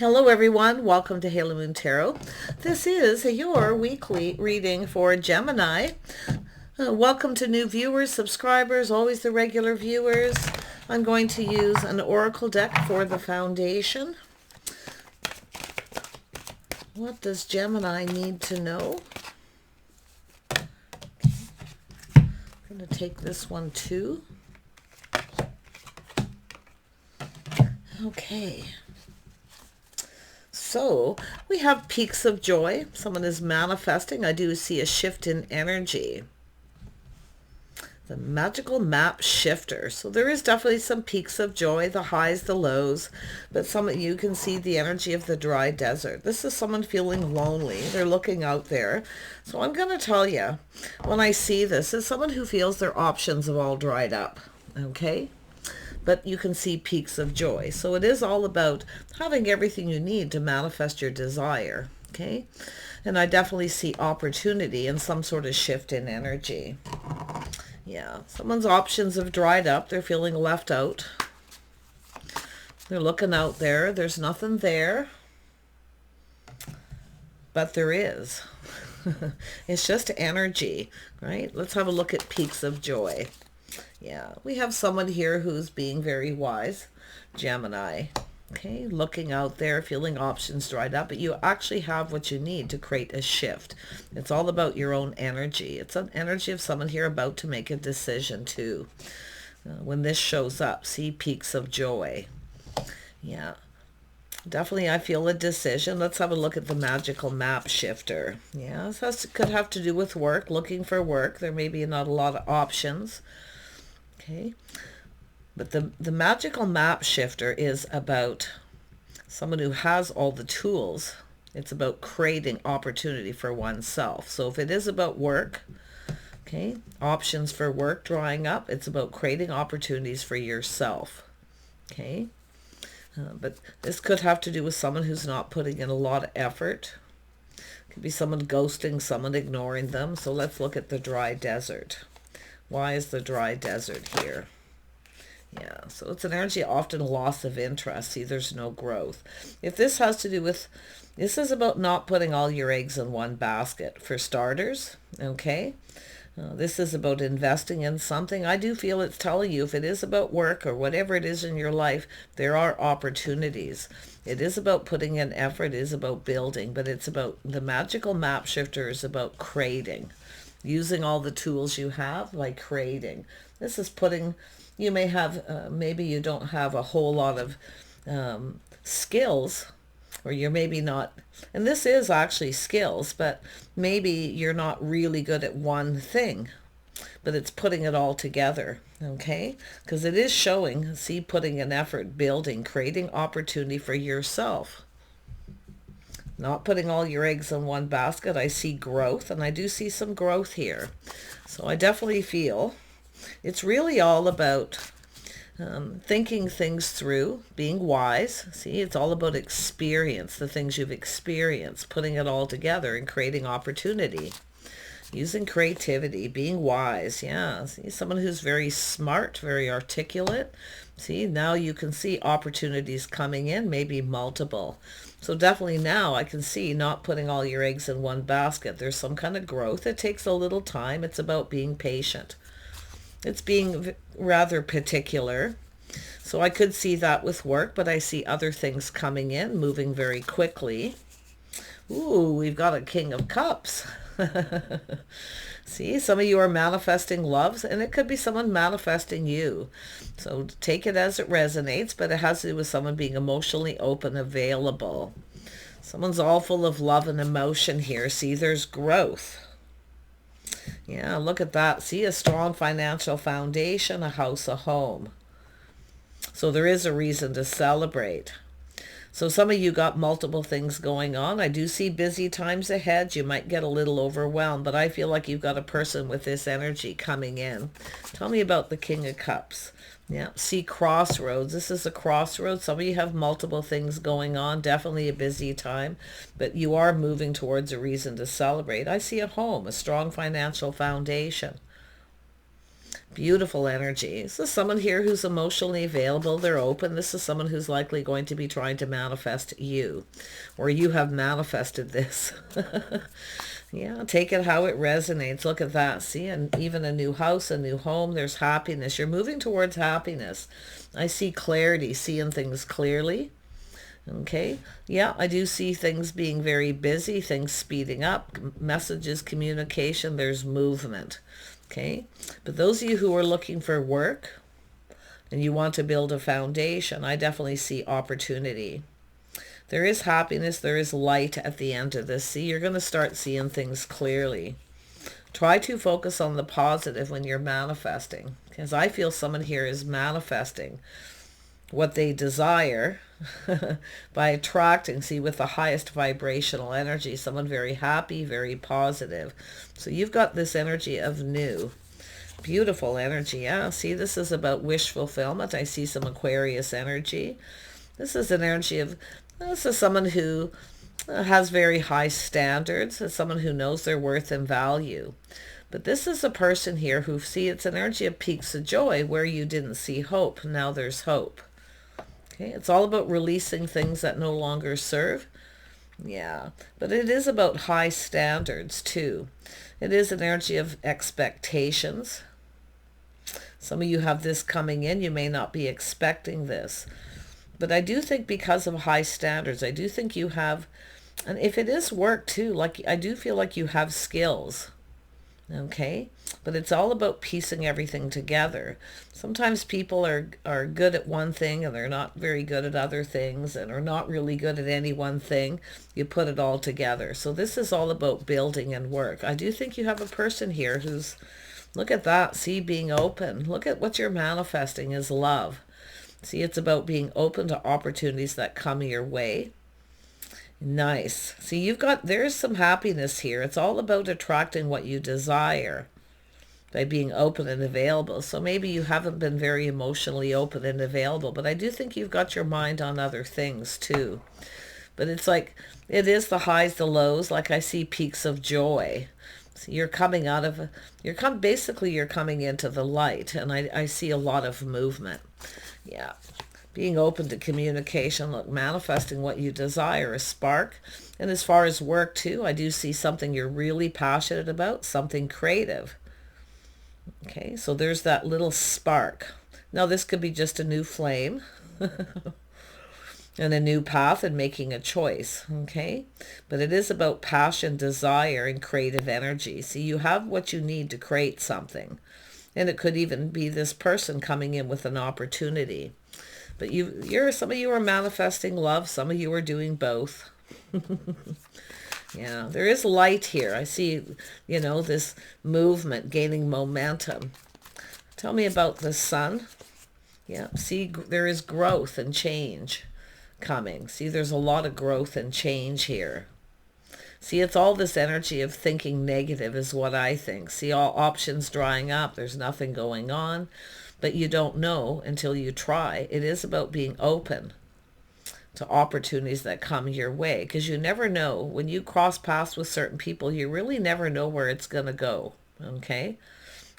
Hello everyone, welcome to Halo Moon Tarot. This is your weekly reading for Gemini. Welcome to new viewers, subscribers, always the regular viewers. I'm going to use an oracle deck for the foundation. What does Gemini need to know? I'm going to take this one too. Okay. So we have peaks of joy. Someone is manifesting. I do see a shift in energy. The magical map shifter. So there is definitely some peaks of joy, the highs, the lows, but some of you can see the energy of the dry desert. This is someone feeling lonely. They're looking out there. So I'm going to tell you, when I see this, is someone who feels their options have all dried up. Okay? But you can see peaks of joy. So it is all about having everything you need to manifest your desire. Okay? And I definitely see opportunity and some sort of shift in energy. Yeah, someone's options have dried up. They're feeling left out. They're looking out there. There's nothing there. But there is. It's just energy, right? Let's have a look at peaks of joy. Yeah, we have someone here who's being very wise. Gemini. Okay, looking out there, feeling options dried up, but you actually have what you need to create a shift. It's all about your own energy. It's an energy of someone here about to make a decision too. When this shows up, see peaks of joy. Yeah, definitely I feel a decision. Let's have a look at the magical map shifter. Yeah, this could have to do with work, looking for work. There may be not a lot of options. Okay. But the magical map shifter is about someone who has all the tools. It's about creating opportunity for oneself. So if it is about work, okay, options for work drawing up, it's about creating opportunities for yourself. Okay. But this could have to do with someone who's not putting in a lot of effort. Could be someone ghosting, someone ignoring them. So let's look at the dry desert. Why is the dry desert here? Yeah, so it's an energy, often loss of interest. See, there's no growth. If this has to do with, this is about not putting all your eggs in one basket, for starters, okay? This is about investing in something. I do feel it's telling you if it is about work or whatever it is in your life, there are opportunities. It is about putting in effort, it is about building, but it's about, the magical map shifter is about creating. Using all the tools you have, like creating. This is putting, you may have, maybe you don't have a whole lot of skills, or you're maybe not, and this is actually skills, but maybe you're not really good at one thing, but it's putting it all together, okay? Because it is showing, see, putting an effort, building, creating opportunity for yourself. Not putting all your eggs in one basket. I see growth, and I do see some growth here. So I definitely feel it's really all about thinking things through, being wise. See, it's all about experience, the things you've experienced, putting it all together and creating opportunity. Using creativity, being wise. Yeah, see, someone who's very smart, very articulate. See, now you can see opportunities coming in, maybe multiple. So definitely now I can see not putting all your eggs in one basket. There's some kind of growth. It takes a little time. It's about being patient. It's being rather particular. So I could see that with work, but I see other things coming in, moving very quickly. Ooh, we've got a King of Cups. See, some of you are manifesting loves, and it could be someone manifesting you. So take it as it resonates, but it has to do with someone being emotionally open, available. Someone's all full of love and emotion here. See, there's growth. Yeah, look at that. See, a strong financial foundation, a house, a home. So there is a reason to celebrate. So some of you got multiple things going on. I do see busy times ahead. You might get a little overwhelmed, but I feel like you've got a person with this energy coming in. Tell me about the King of Cups. Yeah, see crossroads. This is a crossroads. Some of you have multiple things going on. Definitely a busy time, but you are moving towards a reason to celebrate. I see a home, a strong financial foundation. Beautiful energy. This is someone here who's emotionally available. They're open. This is someone who's likely going to be trying to manifest you, or you have manifested this. Yeah, take it how it resonates. Look at that. See, and even a new house, a new home, there's happiness. You're moving towards happiness. I see clarity, seeing things clearly. Okay, yeah, I do see things being very busy, things speeding up, messages, communication, there's movement. Okay, but those of you who are looking for work and you want to build a foundation, I definitely see opportunity. There is happiness, there is light at the end of this. See, you're going to start seeing things clearly. Try to focus on the positive when you're manifesting, because I feel someone here is manifesting what they desire by attracting, see, with the highest vibrational energy, someone very happy, very positive. So you've got this energy of new. Beautiful energy. Yeah, see, this is about wish fulfillment. I see some Aquarius energy. This is an energy of, this is someone who has very high standards. It's someone who knows their worth and value. But this is a person here who, see, it's an energy of peaks of joy where you didn't see hope. Now there's hope. Okay, it's all about releasing things that no longer serve. Yeah, but it is about high standards too. It is an energy of expectations. Some of you have this coming in. You may not be expecting this. But I do think because of high standards, I do think you have, and if it is work too, like I do feel like you have skills. Okay, but it's all about piecing everything together. Sometimes people are good at one thing and they're not very good at other things, and are not really good at any one thing. You put it all together. So this is all about building and work. I do think you have a person here who's, look at that, see, being open. Look at what you're manifesting is love. See, it's about being open to opportunities that come your way. Nice. See, you've got, there's some happiness here. It's all about attracting what you desire by being open and available. So maybe you haven't been very emotionally open and available, but I do think you've got your mind on other things too. But it's like, it is the highs, the lows. Like I see peaks of joy. So you're coming out of, basically you're coming into the light, and I see a lot of movement. Yeah. Being open to communication, look, manifesting what you desire, a spark. And as far as work too, I do see something you're really passionate about, something creative. Okay, so there's that little spark. Now this could be just a new flame and a new path and making a choice. Okay, but it is about passion, desire, and creative energy. See, you have what you need to create something. And it could even be this person coming in with an opportunity. But some of you are manifesting love. Some of you are doing both. Yeah, there is light here. I see, this movement gaining momentum. Tell me about the sun. Yeah, see, there is growth and change coming. See, there's a lot of growth and change here. See, it's all this energy of thinking negative is what I think. See, all options drying up. There's nothing going on. But you don't know until you try. It is about being open to opportunities that come your way, because you never know. When you cross paths with certain people, you really never know where it's going to go. Okay?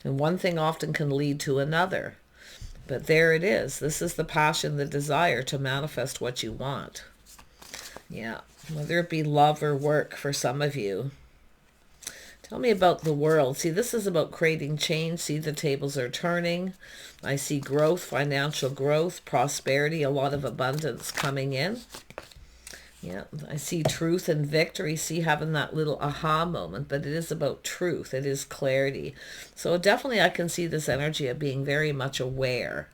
And one thing often can lead to another. But there it is. This is the passion, the desire to manifest what you want. Yeah. Whether it be love or work for some of you. Tell me about the world. See, this is about creating change. See, the tables are turning. I see growth, financial growth, prosperity, a lot of abundance coming in. Yeah, I see truth and victory. See, having that little aha moment, but it is about truth. It is clarity. So definitely I can see this energy of being very much aware.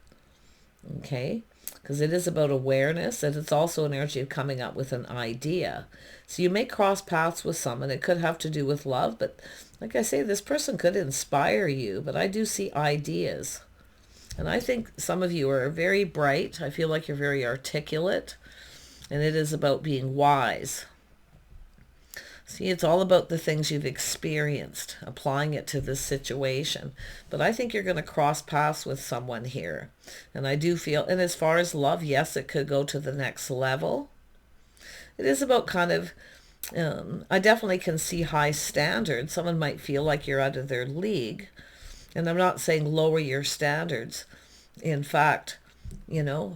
Okay? Because it is about awareness, and it's also an energy of coming up with an idea. So you may cross paths with someone. It could have to do with love, but like I say, this person could inspire you, but I do see ideas. And I think some of you are very bright. I feel like you're very articulate, and it is about being wise. See, it's all about the things you've experienced, applying it to this situation. But I think you're going to cross paths with someone here. And I do feel, and as far as love, yes, it could go to the next level. It is about kind of, I definitely can see high standards. Someone might feel like you're out of their league. And I'm not saying lower your standards. In fact,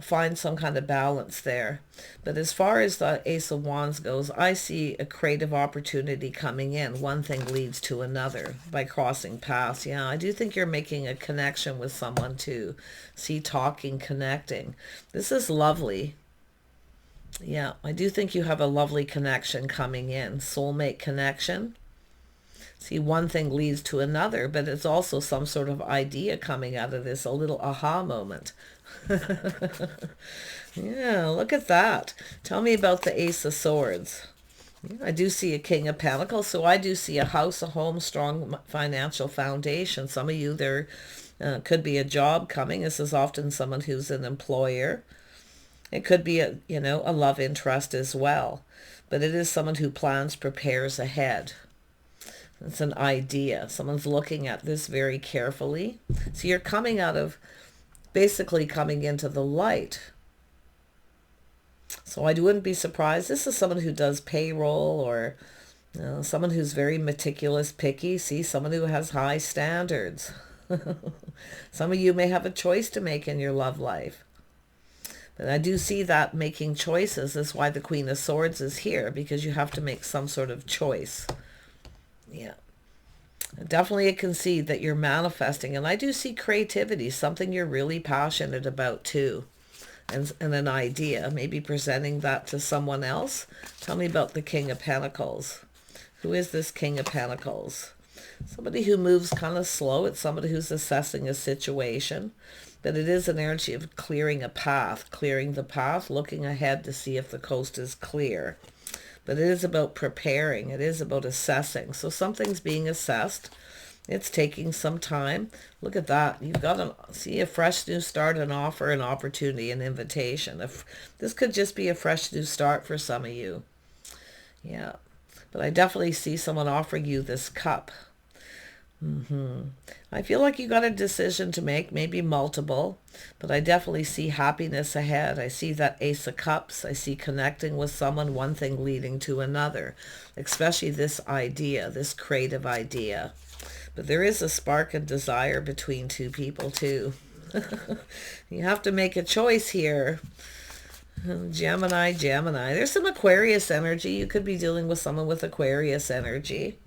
find some kind of balance there. But as far as the Ace of Wands goes, I see a creative opportunity coming in. One thing leads to another by crossing paths. Yeah, I do think you're making a connection with someone too. See, talking, connecting. This is lovely. Yeah, I do think you have a lovely connection coming in. Soulmate connection. See, one thing leads to another, but it's also some sort of idea coming out of this, a little aha moment. Yeah, look at that. Tell me about the Ace of Swords. Yeah, I do see a King of Pentacles, so I do see a house, a home, strong financial foundation. Some of you, there could be a job coming. This is often someone who's an employer. It could be a love interest as well, but it is someone who plans, prepares ahead. It's an idea. Someone's looking at this very carefully. So you're basically coming into the light. So I wouldn't be surprised. This is someone who does payroll, or someone who's very meticulous, picky. See, someone who has high standards. Some of you may have a choice to make in your love life. But I do see that making choices is why the Queen of Swords is here, because you have to make some sort of choice. Yeah. Definitely I can see that you're manifesting. And I do see creativity, something you're really passionate about too. And an idea, maybe presenting that to someone else. Tell me about the King of Pentacles. Who is this King of Pentacles? Somebody who moves kind of slow. It's somebody who's assessing a situation. But it is an energy of clearing a path, clearing the path, looking ahead to see if the coast is clear. But it is about preparing. It is about assessing. So something's being assessed. It's taking some time. Look at that. You've got a fresh new start, an offer, an opportunity, an invitation. This could just be a fresh new start for some of you. Yeah. But I definitely see someone offering you this cup. I feel like you got a decision to make, maybe multiple, but I definitely see happiness ahead. I see that Ace of Cups. I see connecting with someone, one thing leading to another, especially this idea, this creative idea. But there is a spark of desire between two people too. You have to make a choice here. Gemini. There's some Aquarius energy. You could be dealing with someone with Aquarius energy.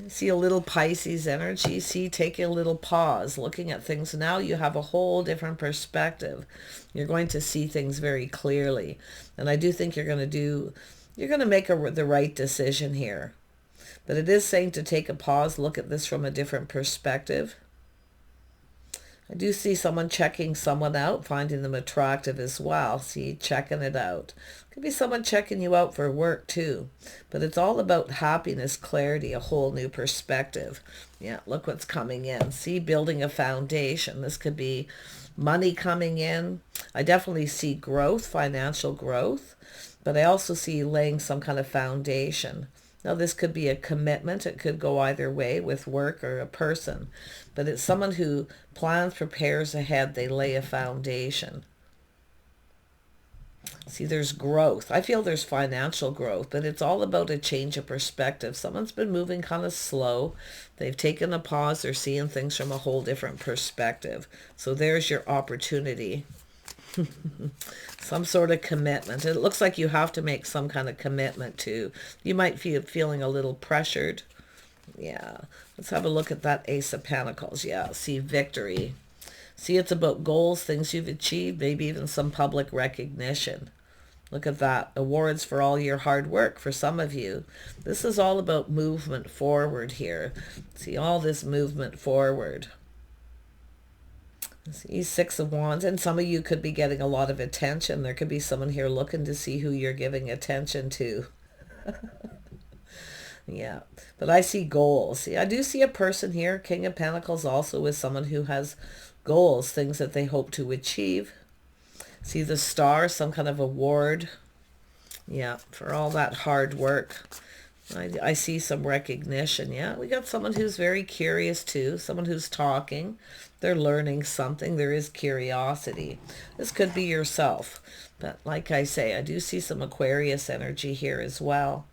See a little Pisces energy. See, taking a little pause, looking at things. Now you have a whole different perspective. You're going to see things very clearly. And I do think you're going to make the right decision here. But it is saying to take a pause, look at this from a different perspective. I do see someone checking someone out, finding them attractive as well. See, checking it out. Could be someone checking you out for work too. But it's all about happiness, clarity, a whole new perspective. Yeah, look what's coming in. See, building a foundation. This could be money coming in. I definitely see growth, financial growth. But I also see laying some kind of foundation. Now, this could be a commitment. It could go either way with work or a person. But it's someone who plans, prepares ahead. They lay a foundation. See, there's growth. I feel there's financial growth, but it's all about a change of perspective. Someone's been moving kind of slow. They've taken a pause. They're seeing things from a whole different perspective. So there's your opportunity. Some sort of commitment. It looks like you have to make some kind of commitment too. You might feel feeling a little pressured. Yeah. Let's have a look at that Ace of Pentacles. Yeah. See, victory. See, it's about goals, things you've achieved, maybe even some public recognition. Look at that. Awards for all your hard work for some of you. This is all about movement forward here. See, all this movement forward. See, Six of Wands, and some of you could be getting a lot of attention. There could be someone here looking to see who you're giving attention to. Yeah, but I see goals. See, I do see a person here, King of Pentacles, also is someone who has goals, things that they hope to achieve. See the Star, some kind of award. Yeah, for all that hard work. I see some recognition. Yeah, we got someone who's very curious too, someone who's talking. They're learning something. There is curiosity. This could be yourself. But like I say, I do see some Aquarius energy here as well.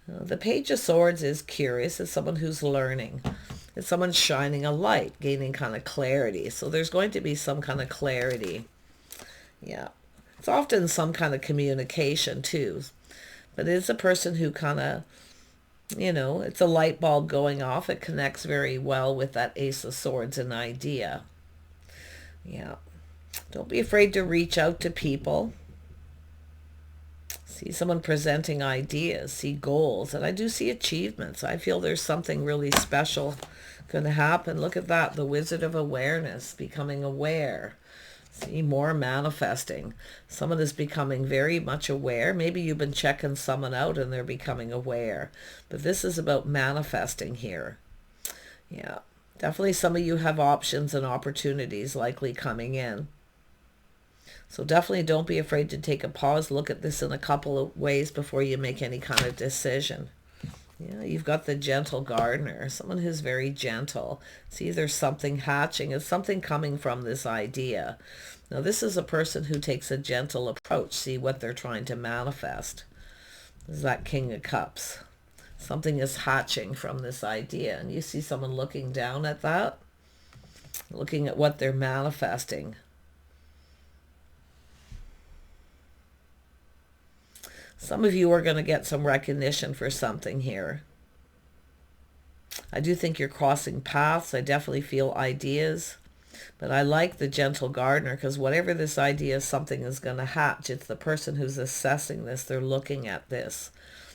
The Page of Swords is curious. It's someone who's learning. It's someone shining a light, gaining kind of clarity. So there's going to be some kind of clarity. Yeah. It's often some kind of communication too. But it's a person who kind of, you know, it's a light bulb going off. It connects very well with that Ace of Swords and idea. Yeah. Don't be afraid to reach out to people. See someone presenting ideas, see goals, and I do see achievements. I feel there's something really special going to happen. Look at that, the Wizard of Awareness, becoming aware. See, more manifesting. Someone is becoming very much aware. Maybe you've been checking someone out and they're becoming aware. But this is about manifesting here. Yeah, definitely some of you have options and opportunities likely coming in. So definitely don't be afraid to take a pause. Look at this in a couple of ways before you make any kind of decision. Yeah, you've got the gentle gardener, someone who's very gentle. See, there's something hatching. It's something coming from this idea. Now, this is a person who takes a gentle approach. See what they're trying to manifest. This is that King of Cups. Something is hatching from this idea. And you see someone looking down at that, looking at what they're manifesting. Some of you are going to get some recognition for something here. I do think you're crossing paths. I definitely feel ideas. But I like the gentle gardener because whatever this idea is, something is going to hatch. It's the person who's assessing this. They're looking at this.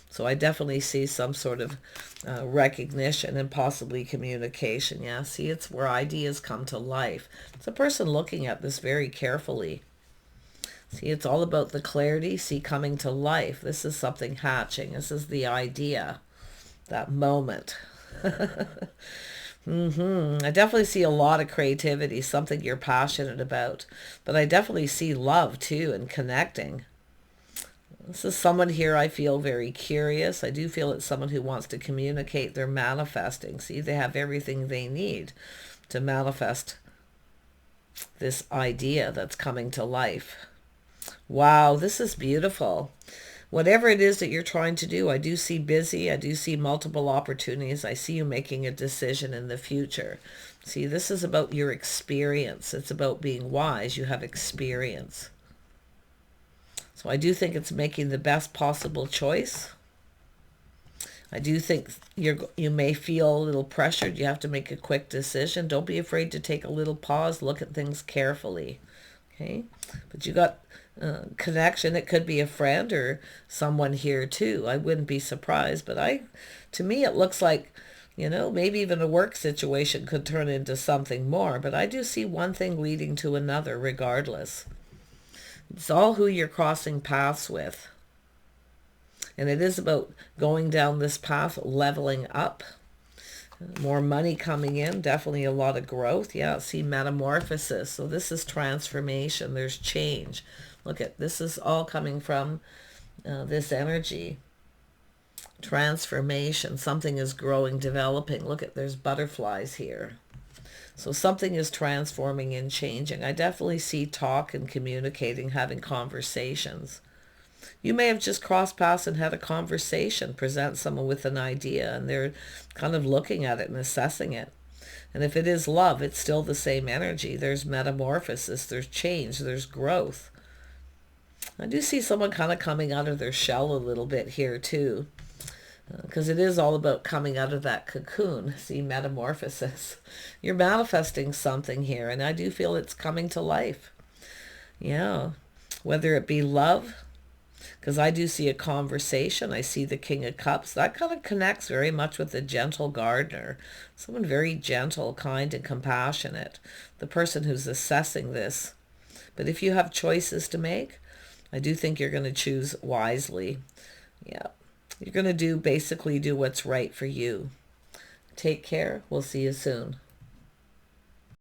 So I definitely see some sort of recognition and possibly communication. Yeah, see, it's where ideas come to life. It's a person looking at this very carefully. See, it's all about the clarity, see, coming to life. This is something hatching. This is the idea, that moment. I definitely see a lot of creativity, something you're passionate about. But I definitely see love, too, and connecting. This is someone here I feel very curious. I do feel it's someone who wants to communicate. They're manifesting. See, they have everything they need to manifest this idea that's coming to life. Wow, this is beautiful. Whatever it is that you're trying to do, I do see busy. I do see multiple opportunities. I see you making a decision in the future. See, this is about your experience. It's about being wise. You have experience. So I do think it's making the best possible choice. I do think you may feel a little pressured. You have to make a quick decision. Don't be afraid to take a little pause. Look at things carefully. Okay? But you got connection. It could be a friend or someone here too. I wouldn't be surprised. But to me, it looks like, you know, maybe even a work situation could turn into something more. But I do see one thing leading to another regardless. It's all who you're crossing paths with. And it is about going down this path, leveling up. More money coming in, definitely a lot of growth. Yeah, see metamorphosis. So this is transformation. There's change. Look at this is all coming from this energy. Transformation. Something is growing, developing. Look at there's butterflies here. So something is transforming and changing. I definitely see talk and communicating, having conversations. You may have just crossed paths and had a conversation, present someone with an idea, and they're kind of looking at it and assessing it. And if it is love, it's still the same energy. There's metamorphosis, there's change, there's growth. I do see someone kind of coming out of their shell a little bit here too, because it is all about coming out of that cocoon. See, metamorphosis. You're manifesting something here, and I do feel it's coming to life. Yeah, whether it be love, because I do see a conversation. I see the King of Cups. That kind of connects very much with the gentle gardener. Someone very gentle, kind, and compassionate. The person who's assessing this. But if you have choices to make, I do think you're going to choose wisely. Yeah. You're going to basically do what's right for you. Take care. We'll see you soon.